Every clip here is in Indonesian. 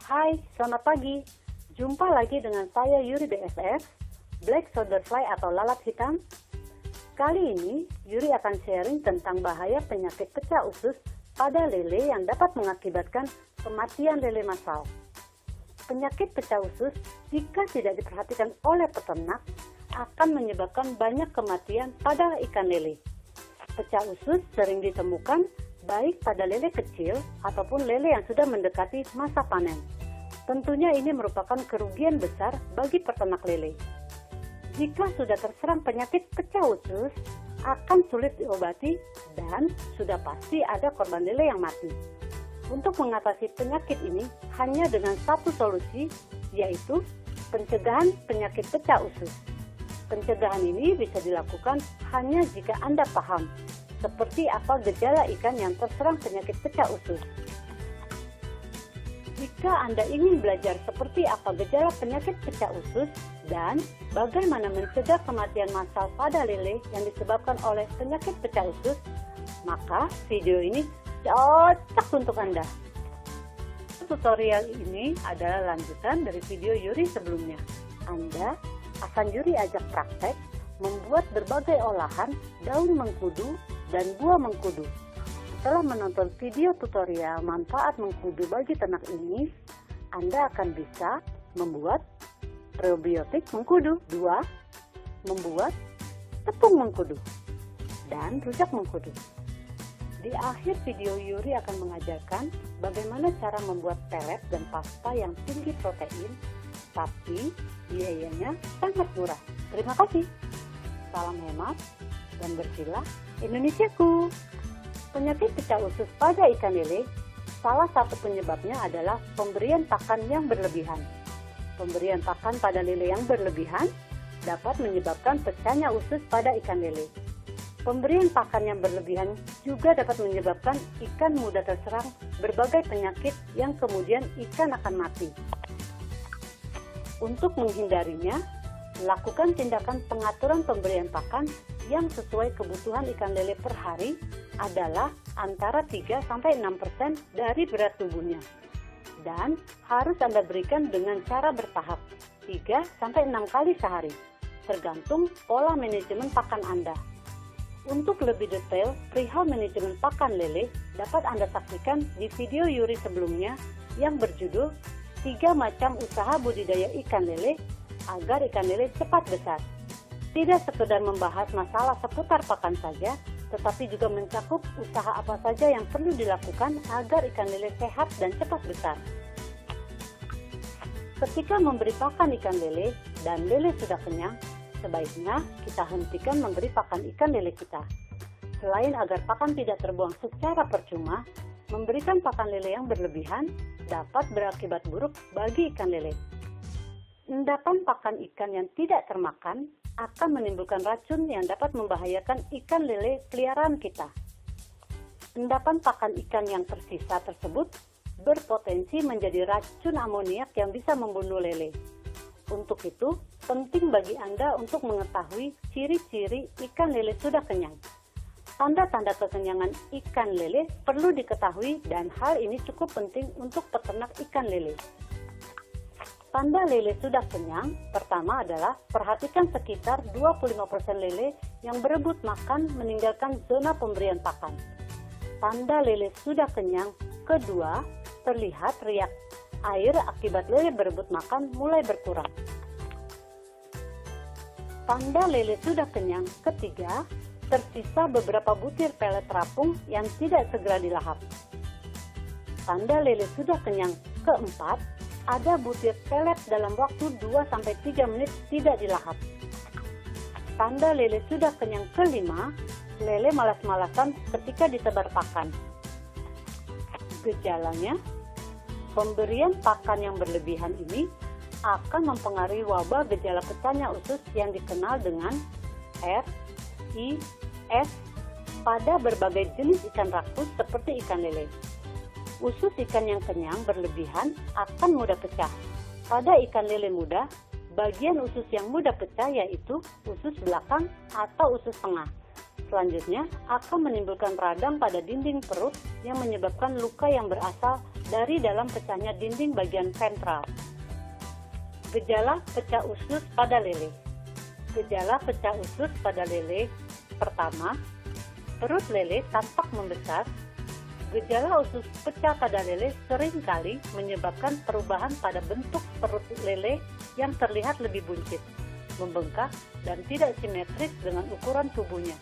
Hai, selamat pagi. Jumpa lagi dengan saya Yuri BSF, Black Soldier Fly atau lalat hitam. Kali ini, Yuri akan sharing tentang bahaya penyakit pecah usus pada lele yang dapat mengakibatkan kematian lele massal. Penyakit pecah usus, jika tidak diperhatikan oleh peternak, akan menyebabkan banyak kematian pada ikan lele. Pecah usus sering ditemukan baik pada lele kecil ataupun lele yang sudah mendekati masa panen. Tentunya ini merupakan kerugian besar bagi peternak lele. Jika sudah terserang penyakit pecah usus, akan sulit diobati dan sudah pasti ada korban lele yang mati. Untuk mengatasi penyakit ini hanya dengan satu solusi, yaitu pencegahan penyakit pecah usus. Pencegahan ini bisa dilakukan hanya jika Anda paham seperti apa gejala ikan yang terserang penyakit pecah usus. Jika Anda ingin belajar seperti apa gejala penyakit pecah usus dan bagaimana mencegah kematian massal pada lele yang disebabkan oleh penyakit pecah usus, maka video ini cocok untuk Anda. Tutorial ini adalah lanjutan dari video Yuri sebelumnya. Anda akan Yuri ajak praktek membuat berbagai olahan daun mengkudu dan buah mengkudu. Setelah menonton video tutorial manfaat mengkudu bagi ternak ini, Anda akan bisa membuat probiotik mengkudu. 2. Membuat tepung mengkudu dan rujak mengkudu. Di akhir video Yuri akan mengajarkan bagaimana cara membuat pelet dan pasta yang tinggi protein, tapi biayanya sangat murah. Terima kasih. Salam hemat dan bersihlah Indonesiaku. Penyakit pecah usus pada ikan lele, salah satu penyebabnya adalah pemberian pakan yang berlebihan. Pemberian pakan pada lele yang berlebihan dapat menyebabkan pecahnya usus pada ikan lele. Pemberian pakan yang berlebihan juga dapat menyebabkan ikan mudah terserang berbagai penyakit yang kemudian ikan akan mati. Untuk menghindarinya, lakukan tindakan pengaturan pemberian pakan yang sesuai kebutuhan ikan lele per hari adalah antara 3-6% dari berat tubuhnya. Dan harus Anda berikan dengan cara bertahap, 3-6 kali sehari, tergantung pola manajemen pakan Anda. Untuk lebih detail perihal manajemen pakan lele dapat Anda saksikan di video Yuri sebelumnya yang berjudul 3 macam usaha budidaya ikan lele agar ikan lele cepat besar. Tidak sekedar membahas masalah seputar pakan saja, tetapi juga mencakup usaha apa saja yang perlu dilakukan agar ikan lele sehat dan cepat besar. Ketika memberi pakan ikan lele dan lele sudah kenyang, sebaiknya kita hentikan memberi pakan ikan lele kita. Selain agar pakan tidak terbuang secara percuma, memberikan pakan lele yang berlebihan dapat berakibat buruk bagi ikan lele. Endapan pakan ikan yang tidak termakan akan menimbulkan racun yang dapat membahayakan ikan lele peliharaan kita. Endapan pakan ikan yang tersisa tersebut berpotensi menjadi racun amoniak yang bisa membunuh lele. Untuk itu, penting bagi Anda untuk mengetahui ciri-ciri ikan lele sudah kenyang. Tanda-tanda kekenyangan ikan lele perlu diketahui dan hal ini cukup penting untuk peternak ikan lele. Tanda lele sudah kenyang, pertama adalah perhatikan sekitar 25% lele yang berebut makan meninggalkan zona pemberian pakan. Tanda lele sudah kenyang, kedua, terlihat riak air akibat lele berebut makan mulai berkurang. Tanda lele sudah kenyang, ketiga, tersisa beberapa butir pelet terapung yang tidak segera dilahap. Tanda lele sudah kenyang, keempat, ada butir pelet dalam waktu 2-3 menit tidak dilahap. Tanda lele sudah kenyang, kelima, lele malas-malasan ketika ditebar pakan. Gejalanya, pemberian pakan yang berlebihan ini akan mempengaruhi wabah gejala pecahnya usus yang dikenal dengan RIS pada berbagai jenis ikan rakus seperti ikan lele. Usus ikan yang kenyang berlebihan akan mudah pecah. Pada ikan lele muda, bagian usus yang mudah pecah yaitu usus belakang atau usus tengah. Selanjutnya, akan menimbulkan radang pada dinding perut yang menyebabkan luka yang berasal dari dalam pecahnya dinding bagian ventral. Gejala pecah usus pada lele. Gejala pecah usus pada lele. Pertama, perut lele tampak membesar. Gejala usus pecah pada lele seringkali menyebabkan perubahan pada bentuk perut lele yang terlihat lebih buncit, membengkak, dan tidak simetris dengan ukuran tubuhnya.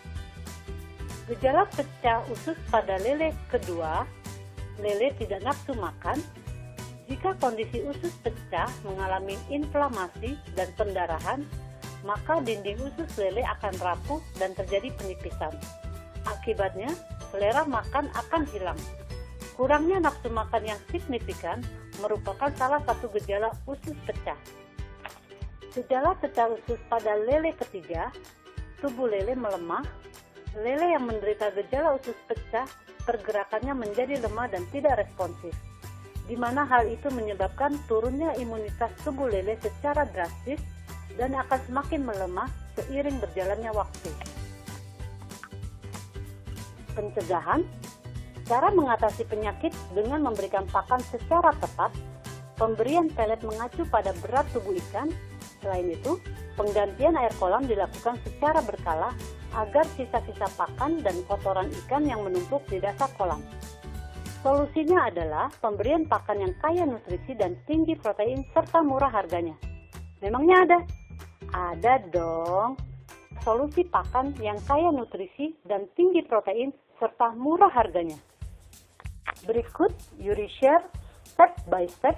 Gejala pecah usus pada lele kedua, lele tidak nafsu makan. Jika kondisi usus pecah mengalami inflamasi dan pendarahan, maka dinding usus lele akan rapuh dan terjadi penipisan. Akibatnya, selera makan akan hilang. Kurangnya nafsu makan yang signifikan merupakan salah satu gejala usus pecah. Gejala pecah usus pada lele ketiga, tubuh lele melemah. Lele yang menderita gejala usus pecah, pergerakannya menjadi lemah dan tidak responsif, di mana hal itu menyebabkan turunnya imunitas tubuh lele secara drastis dan akan semakin melemah seiring berjalannya waktu. Pencegahan, cara mengatasi penyakit dengan memberikan pakan secara tepat, pemberian pelet mengacu pada berat tubuh ikan. Selain itu, penggantian air kolam dilakukan secara berkala agar sisa-sisa pakan dan kotoran ikan yang menumpuk di dasar kolam. Solusinya adalah pemberian pakan yang kaya nutrisi dan tinggi protein serta murah harganya. Memangnya ada? Ada dong. Solusi pakan yang kaya nutrisi dan tinggi protein serta murah harganya. Berikut Yuri share step by step,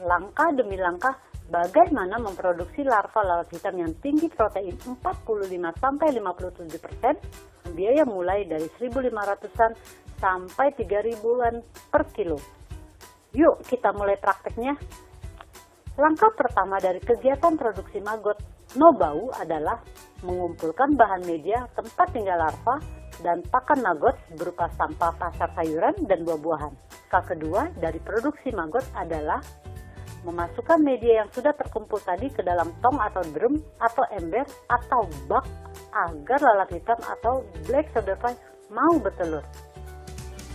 langkah demi langkah, bagaimana memproduksi larva lalat hitam yang tinggi protein 45-57%, biaya mulai dari 1.500-an sampai 3.000-an per kilo. Yuk kita mulai prakteknya. Langkah pertama dari kegiatan produksi maggot no bau adalah mengumpulkan bahan media tempat tinggal larva dan pakan maggot berupa sampah pasar sayuran dan buah-buahan. Langkah kedua dari produksi maggot adalah memasukkan media yang sudah terkumpul tadi ke dalam tong atau drum atau ember atau bak agar lalat hitam atau black soldier fly mau bertelur.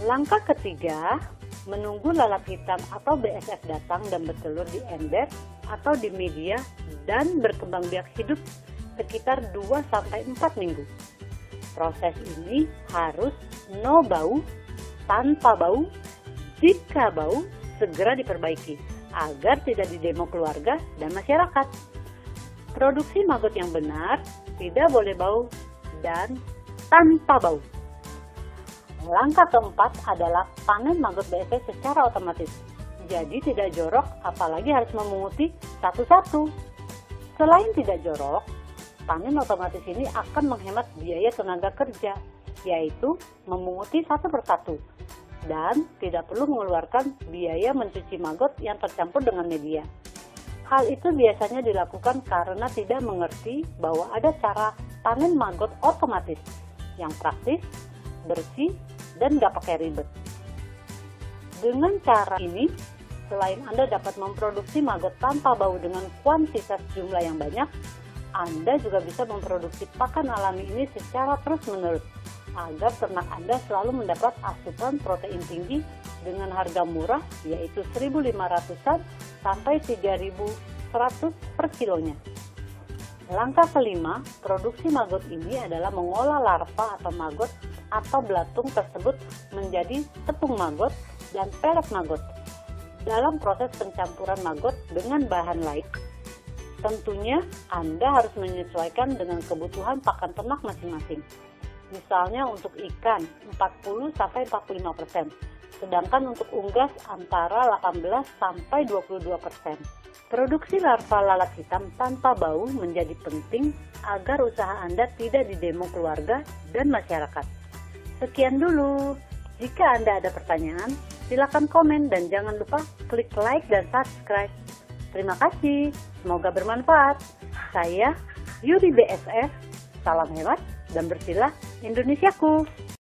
Langkah ketiga, menunggu lalat hitam atau BSF datang dan bertelur di ember atau di media dan berkembang biak hidup sekitar 2-4 minggu. Proses ini harus no bau, tanpa bau, jika bau segera diperbaiki agar tidak didemo keluarga dan masyarakat. Produksi maggot yang benar tidak boleh bau dan tanpa bau. Langkah keempat adalah panen maggot BSF secara otomatis. Jadi tidak jorok, apalagi harus memunguti satu-satu. Selain tidak jorok, panen otomatis ini akan menghemat biaya tenaga kerja, yaitu memunguti satu persatu. Dan tidak perlu mengeluarkan biaya mencuci maggot yang tercampur dengan media. Hal itu biasanya dilakukan karena tidak mengerti bahwa ada cara panen maggot otomatis yang praktis, bersih, dan gak pakai ribet. Dengan cara ini, selain Anda dapat memproduksi maggot tanpa bau dengan kuantitas jumlah yang banyak, Anda juga bisa memproduksi pakan alami ini secara terus-menerus, agar ternak Anda selalu mendapat asupan protein tinggi dengan harga murah, yaitu 1.500-an sampai 3.100 per kilonya. Langkah kelima, produksi maggot ini adalah mengolah larva atau maggot atau belatung tersebut menjadi tepung maggot dan pelet maggot. Dalam proses pencampuran maggot dengan bahan lain, tentunya Anda harus menyesuaikan dengan kebutuhan pakan ternak masing-masing. Misalnya untuk ikan 40-45%, sedangkan untuk unggas antara 18-22%. Produksi larva lalat hitam tanpa bau menjadi penting agar usaha Anda tidak didemo keluarga dan masyarakat. Sekian dulu. Jika Anda ada pertanyaan, silakan komen dan jangan lupa klik like dan subscribe. Terima kasih, semoga bermanfaat. Saya Yuri BSF, salam hebat dan bersihlah Indonesiaku.